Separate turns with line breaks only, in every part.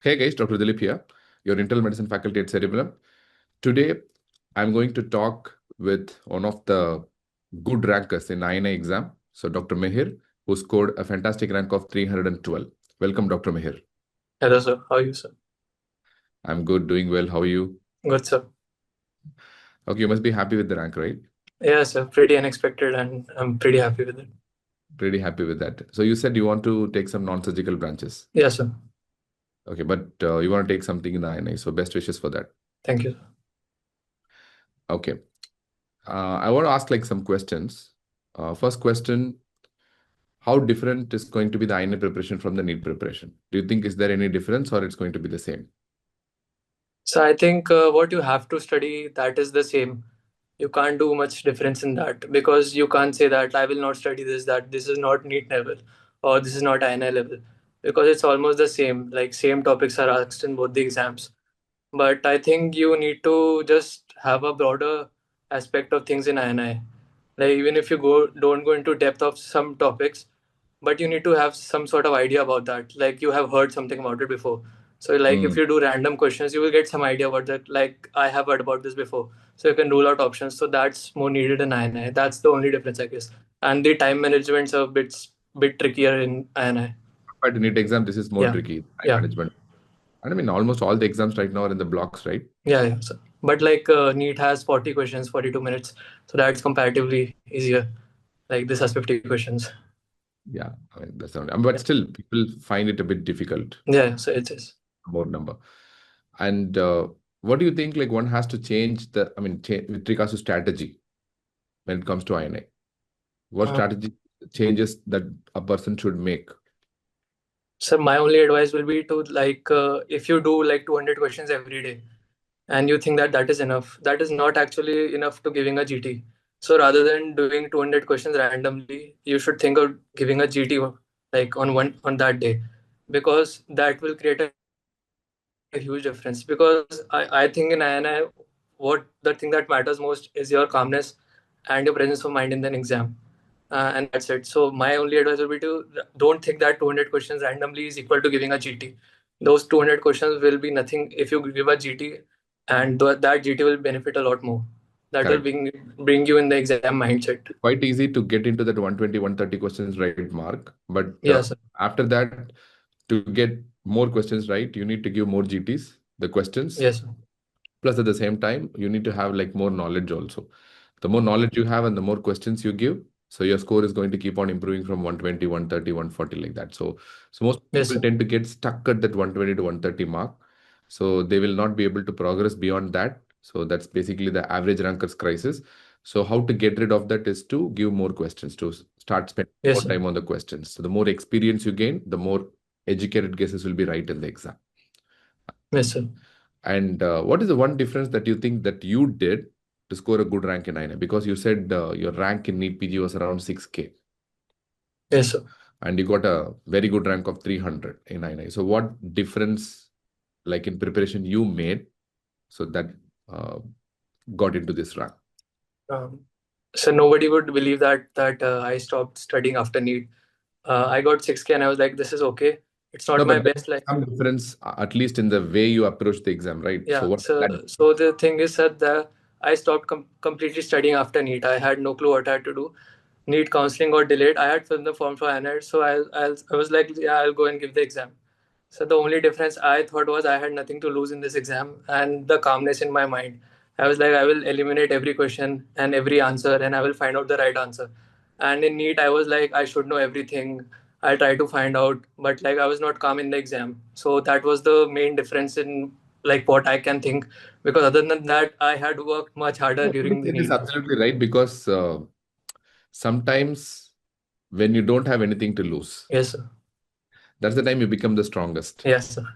Hey guys, Dr. Dilip here, your internal medicine faculty at Cerebellum. Today, I'm going to talk with one of the good rankers in INI exam. So, Dr. Mihir, who scored a fantastic rank of 312. Welcome, Dr. Mihir.
Hello, sir. How are you, sir?
I'm good, doing well. How are you?
Good, sir.
Okay, you must be happy with the rank, right?
Yeah, sir. Pretty unexpected, and I'm pretty happy with it.
Pretty happy with that. So, you said you want to take some non-surgical branches.
Yeah, sir.
Okay, but you want to take something in the INI. So, best wishes for that.
Thank you, sir.
Okay. I want to ask like some questions. First question. How different is going to be the INA preparation from the NEET preparation? Do you think is there any difference or it's going to be the same?
So I think what you have to study, that is the same. You can't do much difference in that because you can't say that I will not study this, that this is not NEET level or this is not INI level, because it's almost the same. Like same topics are asked in both the exams. But I think you need to just have a broader aspect of things in INI. Like even if you don't go into depth of some topics, but you need to have some sort of idea about that. Like you have heard something about it before. So like if
Mm.
you do random questions, you will get some idea about that. Like I have heard about this before. So you can rule out options. So that's more needed in INI. That's the only difference, I guess. And the time management's a bit trickier in INI.
But in NEET exam, this is more
Yeah.
tricky, time
Yeah.
management. And I mean, almost all the exams right now are in the blocks, right?
Yeah, yeah. So, but like NEET has 40 questions, 42 minutes. So that's comparatively easier. Like this has 50 questions.
Yeah, I mean, that's not, but
Yeah.
still, people find it a bit difficult,
Yeah, yeah. So it is.
more number. And what do you think, like, one has to change I mean, with regards to strategy when it comes to INA? What
Uh,
strategy changes that a person should make?
so my only advice will be to like if you do like 200 questions every day and you think that that is enough, that is not actually enough to giving a GT. So rather than doing 200 questions randomly, you should think of giving a GT like on that day, because that will create a huge difference. Because I think in INI, what the thing that matters most is your calmness and your presence of mind in an exam. And that's it. So my only advice would be to don't think that 200 questions randomly is equal to giving a GT. Those 200 questions will be nothing if you give a GT, and that GT will benefit a lot more. That will
Correct.
bring you in the exam mindset.
Quite easy to get into that 120, 130 questions right mark. But
Yes,
after that, to get more questions right, you need to give more GTs, the questions.
yes,
Plus, at the same time, you need to have like more knowledge also. The more knowledge you have and the more questions you give, so your score is going to keep on improving from 120, 130, 140 like that. So most
yes,
people
sir.
tend to get stuck at that 120 to 130 mark. So they will not be able to progress beyond that. So that's basically the average rankers crisis. So how to get rid of that is to give more questions, to start spending more
Yes, sir.
time on the questions. So the more experience you gain, the more educated guesses will be right in the exam.
Yes, sir.
And what is the one difference that you think that you did to score a good rank in INA? Because you said your rank in NEET PG was around 6K
Yes, sir.
and you got a very good rank of 300 in INA. So what difference, like in preparation, you made so that uh, got into this rank?
Um, so nobody would believe that I stopped studying after NEET. I got 6K and I was like, this is okay. It's
No,
not my
but there
best.
is
Like,
some difference, at least in the way you approach the exam, right? So
yeah.
what is that?
So the thing is that I stopped completely studying after NEET. I had no clue what I had to do. NEET counseling got delayed. I had filled the form for ANET, so I was like, yeah, I'll go and give the exam. So the only difference I thought was I had nothing to lose in this exam, and the calmness in my mind. I was like, I will eliminate every question and every answer, and I will find out the right answer. And in NEET, I was like, I should know everything. I try to find out, but like I was not calm in the exam. So that was the main difference in like what I can think. Because other than that, I had worked much harder
No, what you
during the
said is
NEET.
absolutely right because sometimes when you don't have anything to lose,
Yes, sir.
that's the time you become the strongest.
Yes, sir.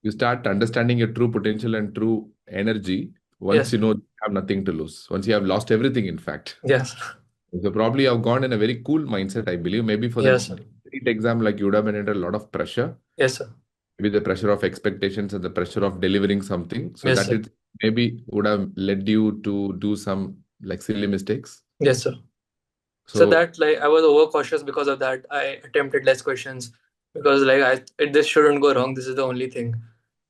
You start understanding your true potential and true energy once
Yes,
you know you have nothing to lose. Once you have lost everything, in fact.
yes,
So probably I've gone in a very cool mindset, I believe. Maybe for the
yes, sir.
NEET exam, like you would have been under a lot of pressure,
Yes, sir.
maybe the pressure of expectations and the pressure of delivering something. So
Yes,
that
sir.
it maybe would have led you to do some like silly mistakes.
Yes, sir. So
So
that like I was overcautious because of that. I attempted less questions because like this shouldn't go wrong. This is the only thing.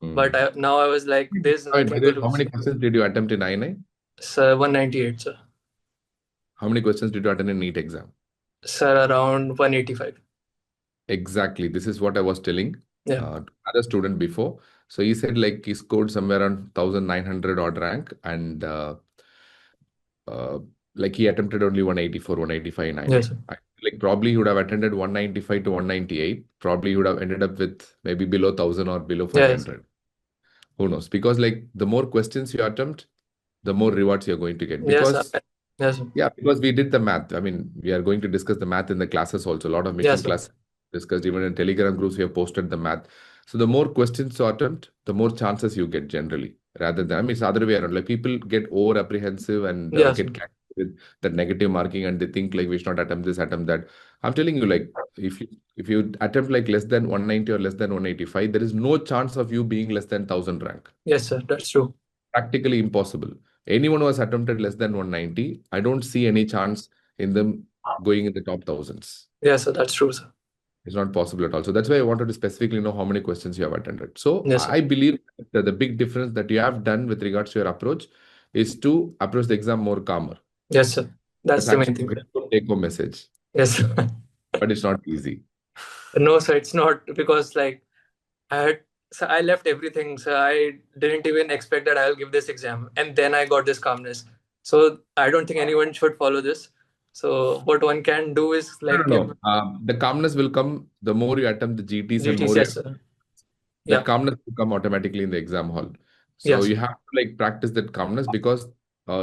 But now I was like, there's
By
nothing
the
to
way, how
lose.
many questions did you attempt in INI?
Sir, 198, sir.
How many questions did you attend in NEET exam?
Sir, around 185.
Exactly. This is what I was telling
Yeah.
to another student before. So he said like he scored somewhere around 1900 odd rank, and uh, like he attempted only 184, 185 in INI.
Yes, sir.
Like probably he would have attended 195 to 198. Probably he would have ended up with maybe below 1000 or below
Yes.
500. Who knows? Because like the more questions you attempt, the more rewards you're going to get.
Yes, sir.
Because
Yes, sir.
yeah, because we did the math. I mean, we are going to discuss the math in the classes also. A lot of mission
Yes, sir.
class discussed, even in Telegram groups, we have posted the math. So the more questions you attempt, the more chances you get generally. Rather than, I mean, it's the other way around. Like people get over apprehensive and
Yes, sir.
get carried with that negative marking, and they think like we should not attempt this, attempt that. I'm telling you, like if you attempt like less than 190 or less than 185, there is no chance of you being less than 1000 rank.
Yes, sir. That's true.
Practically impossible. Anyone who has attempted less than 190, I don't see any chance in them going in the top thousands.
Yes, sir. That's true, sir.
It's not possible at all. So that's why I wanted to specifically know how many questions you have attended. So
Yes, sir.
I believe that the big difference that you have done with regards to your approach is to approach the exam more calmer.
Yes, sir. That's
That's
the main
actually
thing,
a
sir.
good take-home message,
Yes, sir.
but it's not easy.
No, sir. It's not because like I had, so I left everything. So I didn't even expect that I'll give this exam, and then I got this calmness. So I don't think anyone should follow this. So what one can do is
No,
like
no,
give
no. The calmness will come the more you attempt the GTs and
GTs.
more you
Yes, sir.
that
Yeah.
calmness will come automatically in the exam hall. So
Yes.
you have to like practice that calmness because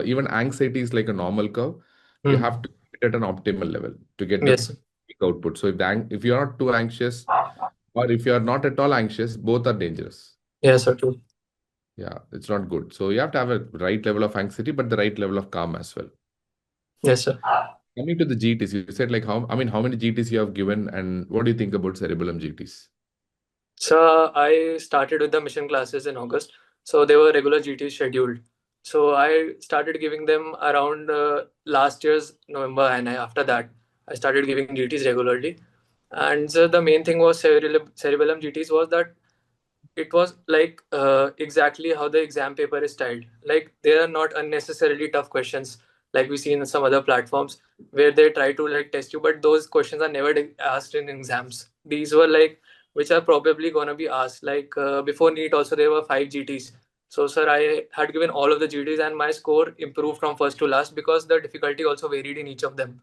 even anxiety is like a normal curve. You
Hmm.
have to get at an optimal level to get the
Yes, sir.
peak output. So if you're not too anxious or if you're not at all anxious, both are dangerous.
Yes, sir. True.
Yeah, it's not good. So you have to have a right level of anxiety, but the right level of calm as well.
Yes, sir.
Coming to the GTs, you said like how many GTs you have given and what do you think about cerebellum GTs?
So I started with the mission classes in August. So they were regular GTs scheduled. So I started giving them around last year's November, and after that I started giving GTs regularly. And so the main thing was cerebellum GTs was that it was like exactly how the exam paper is styled. Like they are not unnecessarily tough questions like we see in some other platforms where they try to like test you, but those questions are never asked in exams. These were like which are probably gonna be asked. Like before NEET also there were 5 GTs. So sir, I had given all of the GTs and my score improved from first to last because the difficulty also varied in each of them.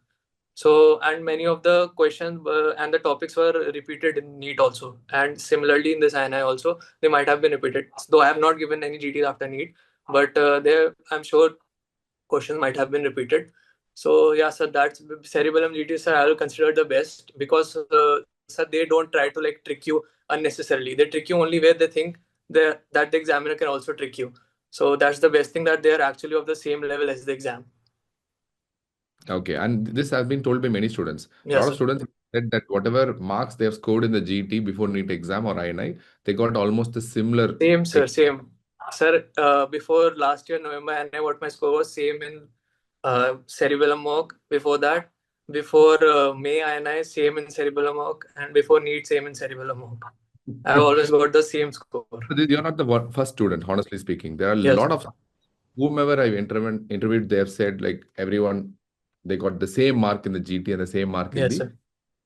So, and many of the questions and the topics were repeated in NEET also. And similarly in this INI also, they might have been repeated. Though I have not given any GTs after NEET, but there I'm sure questions might have been repeated. So yeah, sir, that's cerebellum GTs, sir, I will consider the best because sir, they don't try to like trick you unnecessarily. They trick you only where they think that the examiner can also trick you. So that's the best thing that they are actually of the same level as the exam.
Okay, and this has been told by many students. A lot
Yes,
of
sir.
students said that whatever marks they have scored in the GT before NEET exam or INI, they got almost a similar.
Same, sir. Same, sir. Before last year November, and what my score was same in cerebellum mock. Before that, before May INI, same in cerebellum mock, and before NEET, same in cerebellum mock. I've always got the same score.
You're not the first student, honestly speaking. There are a
Yes,
lot of whomever I've interviewed, they have said like everyone they got the same mark in the GT and the same mark in
yes,
the
sir.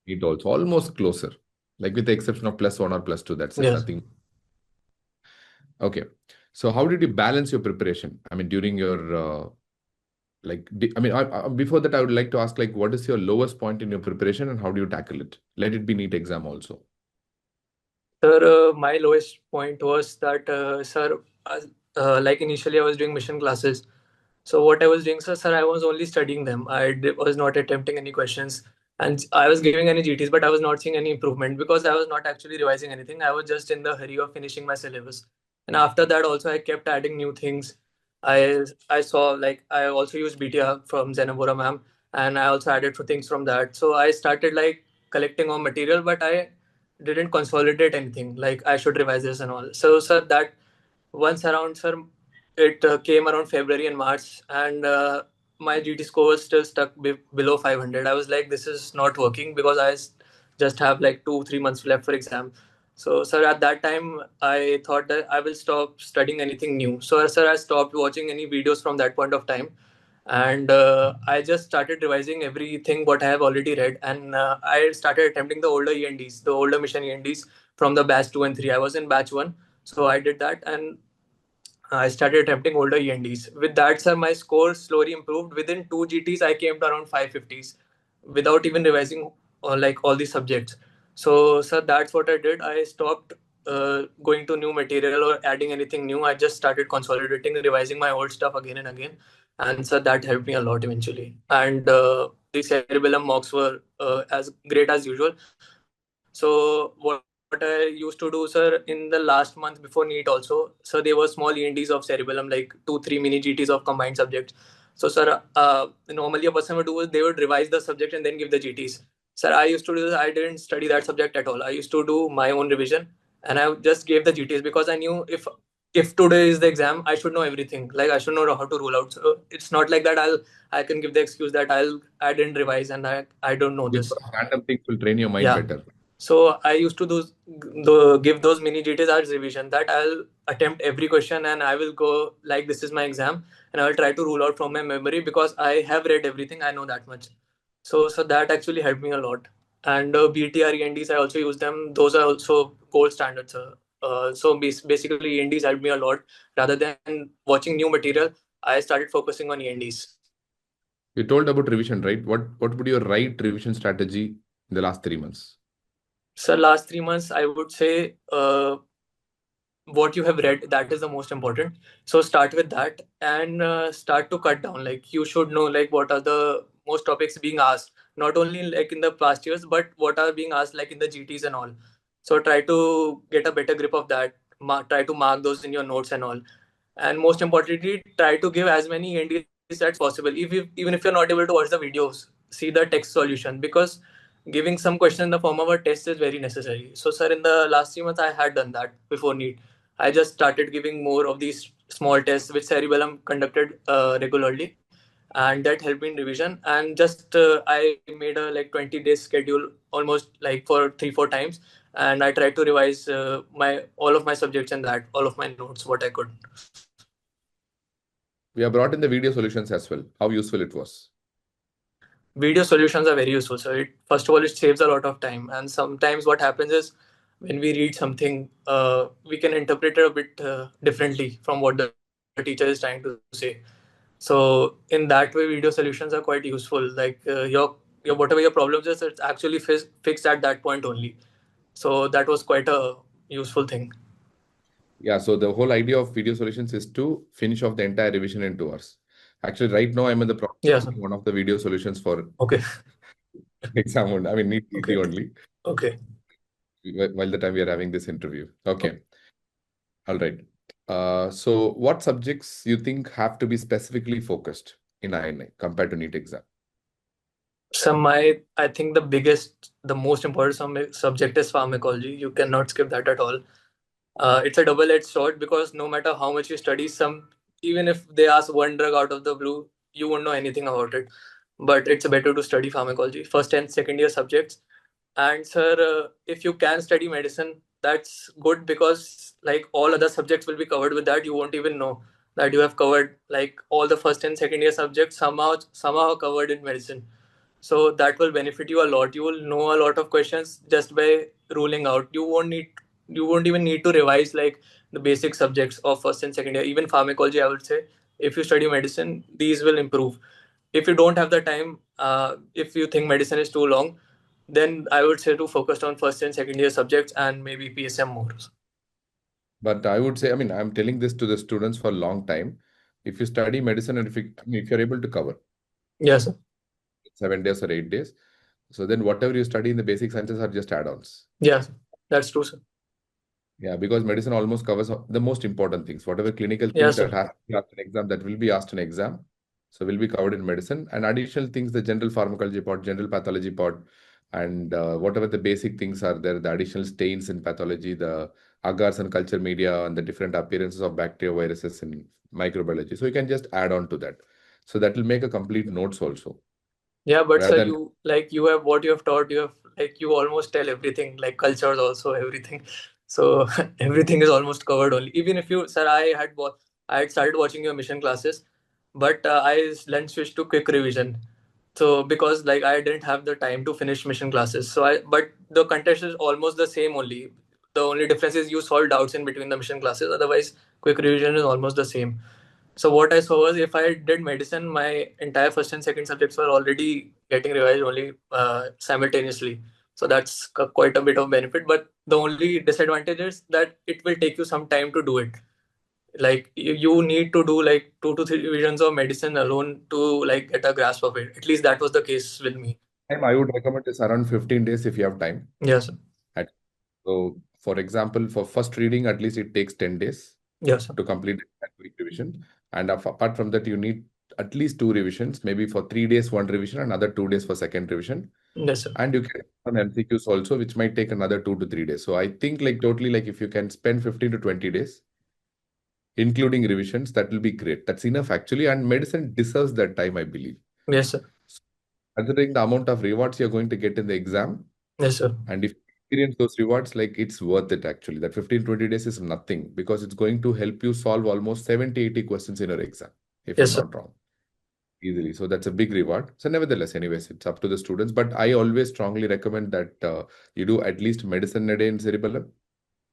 NEET also, almost closer. Like with the exception of +1 or +2, that's it.
Yes.
Nothing. Okay. So how did you balance your preparation? I mean, during your before that, I would like to ask like, what is your lowest point in your preparation and how do you tackle it? Let it be NEET exam also.
Sir, my lowest point was that, sir, like initially I was doing mission classes. So what I was doing, sir, I was only studying them. Was not attempting any questions, and I was giving any GTs, but I was not seeing any improvement because I was not actually revising anything. I was just in the hurry of finishing my syllabus, and after that, also I kept adding new things. I saw like I also used BTR from Zenabora ma'am, and I also added few things from that. So I started like collecting all material, but I didn't consolidate anything. Like I should revise this and all. So sir, that once around, sir, it came around February and March, and my GT score was still stuck below 500. I was like, this is not working because just have like 2 3 months left for exam. So, sir, at that time, I thought that I will stop studying anything new. So, sir, I stopped watching any videos from that point of time, and I just started revising everything what I have already read, and I started attempting the older ENDs, the older mission ENDs from the batch 2 and 3. I was in batch 1, so I did that, and I started attempting older ENDs. With that, sir, my score slowly improved. Within 2 GTs, I came to around 550s without even revising like all these subjects. So, sir, that's what I did. I stopped going to new material or adding anything new. I just started consolidating, revising my old stuff again and again. And, sir, that helped me a lot eventually. And the cerebellum mocks were as great as usual. So what I used to do, sir, in the last month before NEET also, so there were small ENDs of cerebellum, like 2-3 mini GTs of combined subjects. So, sir, normally a person would do is they would revise the subject and then give the GTs. Sir, I used to do this. I didn't study that subject at all. I used to do my own revision, and I just gave the GTs because I knew if today is the exam, I should know everything. Like I should know how to rule out. So it's not like that. I can give the excuse that I didn't revise and I don't know
These
this.
sort of random things will train your mind
Yeah.
better.
So I used to give those mini GTs as revision that I'll attempt every question and I will go like this is my exam and I will try to rule out from my memory because I have read everything. I know that much. So that actually helped me a lot. And BTR ENDs I also use them. Those are also gold standards. Basically ENDs helped me a lot. Rather than watching new material, I started focusing on ENDs.
You told about revision, right? What would your right revision strategy in the last 3 months?
So last 3 months, I would say what you have read, that is the most important. So start with that and start to cut down. Like you should know like what are the most topics being asked, not only like in the past years, but what are being asked like in the GTs and all. So try to get a better grip of that. Try to mark those in your notes and all. And most importantly, try to give as many NDs as possible. Even if you're not able to watch the videos, see the text solution, because giving some question in the form of a test is very necessary. So, sir, in the last 3 months, I had done that before NEET. I just started giving more of these small tests which Cerebellum conducted regularly, and that helped me in revision. And just I made a like 20 days schedule almost like for 3-4 times, and I tried to revise my all of my subjects and that all of my notes what I could.
We have brought in the video solutions as well. How useful it was?
Video solutions are very useful. So first of all, it saves a lot of time. And sometimes what happens is when we read something, we can interpret it a bit differently from what the teacher is trying to say. So in that way, video solutions are quite useful. Like your whatever your problems is, it's actually fixed at that point only. So that was quite a useful thing.
Yeah, so the whole idea of video solutions is to finish off the entire revision in 2 hours. Actually, right now I'm in the process
Yeah,
of
sir.
one of the video solutions for
Okay.
exam only. I mean, NEET
Okay.
only.
Okay.
While the time we are having this interview. Okay. All right. So what subjects you think have to be specifically focused in INI compared to NEET exam?
So I think the most important subject is pharmacology. You cannot skip that at all. It's a double-edged sword because no matter how much you study, even if they ask one drug out of the blue, you won't know anything about it. But it's better to study pharmacology, first and second year subjects. And sir, if you can study medicine, that's good because like all other subjects will be covered with that. You won't even know that you have covered like all the first and second year subjects somehow covered in medicine. So that will benefit you a lot. You will know a lot of questions just by ruling out. You won't even need to revise like the basic subjects of first and second year. Even pharmacology, I would say, if you study medicine, these will improve. If you don't have the time, if you think medicine is too long, then I would say to focus on first and second year subjects and maybe PSM more.
But I would say, I mean, I'm telling this to the students for a long time. If you study medicine and if you're able to cover
Yes, sir.
7 days or 8 days, so then whatever you study in the basic sciences are just add-ons.
Yes, that's true, sir.
Yeah, because medicine almost covers the most important things. Whatever clinical things
Yes,
that
sir.
has to be asked in exam, that will be asked in exam. So will be covered in medicine. And additional things, the general pharmacology part, general pathology part, and whatever the basic things are there, the additional stains in pathology, the agars and culture media, and the different appearances of bacteria, viruses in microbiology. So you can just add on to that. So that will make a complete notes also.
Yeah, but
Rather
sir,
than
you have what you have taught. You have like you almost tell everything, like cultures also everything. So everything is almost covered only. Even if you, sir, I had started watching your mission classes, but I then switched to quick revision. So because like I didn't have the time to finish mission classes, so I but the content is almost the same only. The only difference is you solve doubts in between the mission classes. Otherwise, quick revision is almost the same. So what I saw was if I did medicine, my entire first and second subjects were already getting revised only simultaneously. So that's quite a bit of benefit. But the only disadvantage is that it will take you some time to do it. Like you need to do like 2 to 3 revisions of medicine alone to like get a grasp of it. At least that was the case with me.
Time I would recommend is around 15 days if you have time.
Yes, sir.
At, so, for example, for first reading, at least it takes 10 days
Yes, sir.
to complete that quick revision. And apart from that, you need at least 2 revisions, maybe for 3 days, one revision, another 2 days for second revision.
Yes, sir.
And you can on MCQs also, which might take another 2 to 3 days. So I think like totally like if you can spend 15 to 20 days, including revisions, that will be great. That's enough actually. And medicine deserves that time, I believe.
Yes, sir.
Considering the amount of rewards you're going to get in the exam,
Yes, sir.
and if you experience those rewards, like it's worth it actually. That 15-20 days is nothing because it's going to help you solve almost 70-80 questions in your exam, if
Yes,
I'm
sir.
not wrong. Easily. So that's a big reward. So nevertheless, anyways, it's up to the students. But I always strongly recommend that you do at least medicine a day in cerebellum.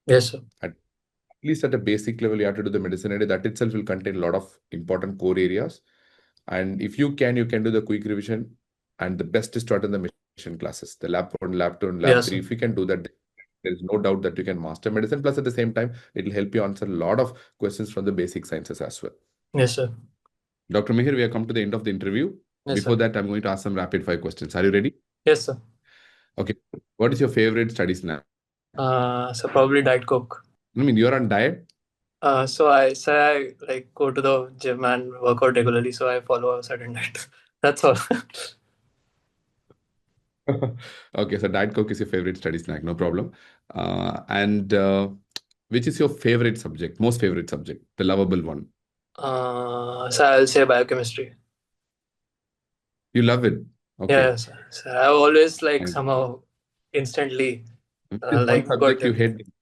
Yes, sir.
At least at a basic level, you have to do the medicine a day. That itself will contain a lot of important core areas. And if you can do the quick revision. And the best is to attend the mission classes, the lab 1, lab 2, and lab
Yes,
3.
sir.
If you can do that, there is no doubt that you can master medicine. Plus, at the same time, it will help you answer a lot of questions from the basic sciences as well.
Yes, sir.
Dr. Mihir, we have come to the end of the interview.
Yes,
Before
sir.
that, I'm going to ask some rapid fire questions. Are you ready?
Yes, sir.
Okay. What is your favorite study snack?
So probably Diet Coke.
I mean, you're on diet.
So I like go to the gym and work out regularly. So I follow a certain diet. That's all.
Okay, so Diet Coke is your favorite study snack, no problem. And which is your favorite subject, most favorite subject, the lovable one?
So I'll say biochemistry.
You love it. Okay.
Yes. So I've always like
And
somehow instantly
which is one
like got
subject you
everything.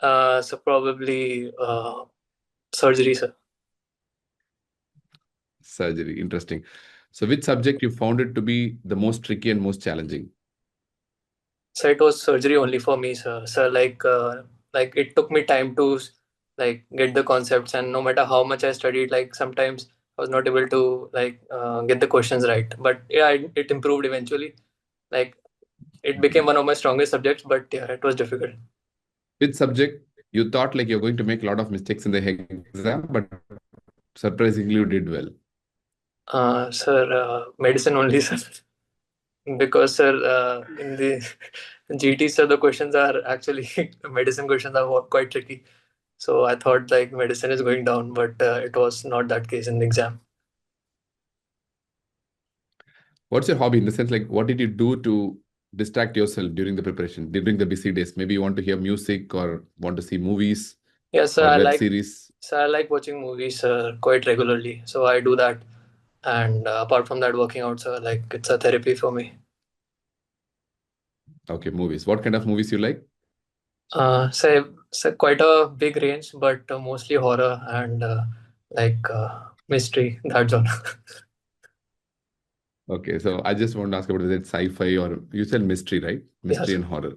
hate?
So probably surgery, sir.
Surgery. Interesting. So which subject you found it to be the most tricky and most challenging?
So it was surgery only for me, sir. So like it took me time to like get the concepts, and no matter how much I studied, like sometimes I was not able to like get the questions right. But yeah, it improved eventually. Like it became one of my strongest subjects, but yeah, it was difficult.
Which subject you thought like you're going to make a lot of mistakes in the exam, but surprisingly you did well?
Sir, medicine only, sir. Because sir, in the GT, sir, the questions are actually medicine questions are quite tricky. So I thought like medicine is going down, but it was not that case in the exam.
What's your hobby in the sense like what did you do to distract yourself during the preparation, during the busy days? Maybe you want to hear music or want to see movies
Yes, sir,
or web series.
I like watching movies quite regularly. So I do that, and apart from that, working out, sir, like it's a therapy for me.
Okay, movies. What kind of movies you like?
So quite a big range, but mostly horror and like mystery. That genre.
Okay, so I just want to ask about is it sci-fi or you said mystery, right?
Yes,
Mystery
sir.
and horror.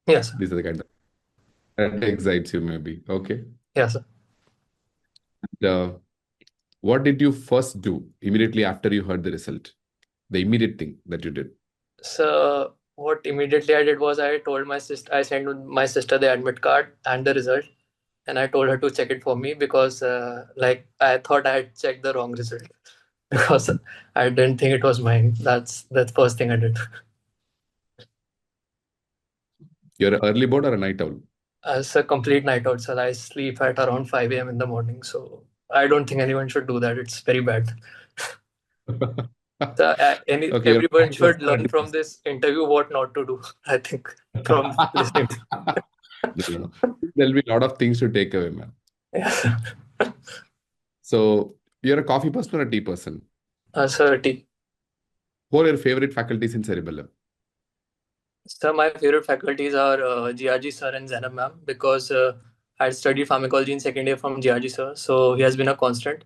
Yes, sir.
These are the kind of that excites you maybe. Okay.
Yes, sir.
Uh, what did you first do immediately after you heard the result? The immediate thing that you did.
So what immediately I did was I told my sister, I sent my sister the admit card and the result, and I told her to check it for me because like I thought I had checked the wrong result because I didn't think it was mine. That's the first thing I did.
You're an early bird or a night owl?
As a complete night out, sir, I sleep at around 5 a.m. in the morning, so I don't think anyone should do that. It's very bad. So,
Okay, you're a
everyone
night person
should
or a
learn
day
from
person?
this interview what not to do. I think from listening.
No, no, no. There'll be a lot of things to take away, man.
Yeah.
So you're a coffee person or a tea person?
Sir, tea.
Who are your favorite faculties in Cerebellum?
So my favorite faculties are GRG sir and Zainab ma'am because I had studied pharmacology in second year from GRG sir, so he has been a constant.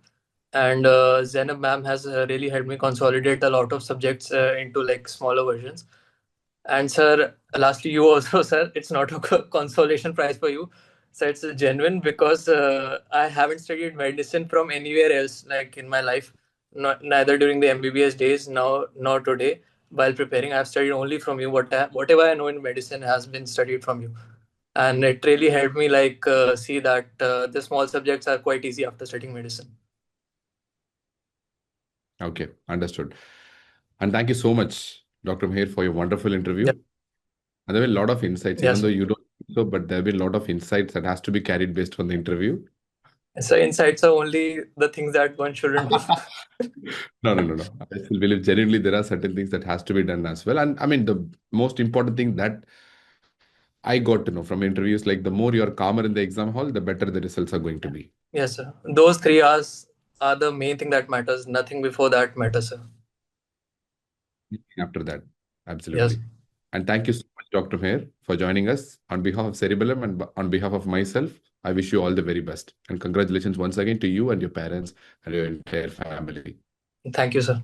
And Zainab ma'am has really helped me consolidate a lot of subjects into like smaller versions. And sir, lastly, you also, sir, it's not a consolation prize for you. So it's genuine because I haven't studied medicine from anywhere else, like in my life, neither during the MBBS days, now nor today. While preparing, I've studied only from you. Whatever I know in medicine has been studied from you, and it really helped me like see that the small subjects are quite easy after studying medicine.
Okay, understood. And thank you so much, Dr. Mihir, for your wonderful interview.
Yeah.
And there were a lot of insights, even
Yes.
though you don't think so, but there have been a lot of insights that has to be carried based on the interview.
So insights are only the things that one shouldn't do.
No, no, no, no. I still believe genuinely there are certain things that has to be done as well. And I mean, the most important thing that I got to know from interviews, like the more you're calmer in the exam hall, the better the results are going to be.
Yes, sir. Those 3 hours are the main thing that matters. Nothing before that matters, sir.
After that,
Yes.
absolutely. And thank you so much, Dr. Mayer, for joining us. On behalf of Cerebellum and on behalf of myself, I wish you all the very best. And congratulations once again to you and your parents and your entire family.
Thank you, sir.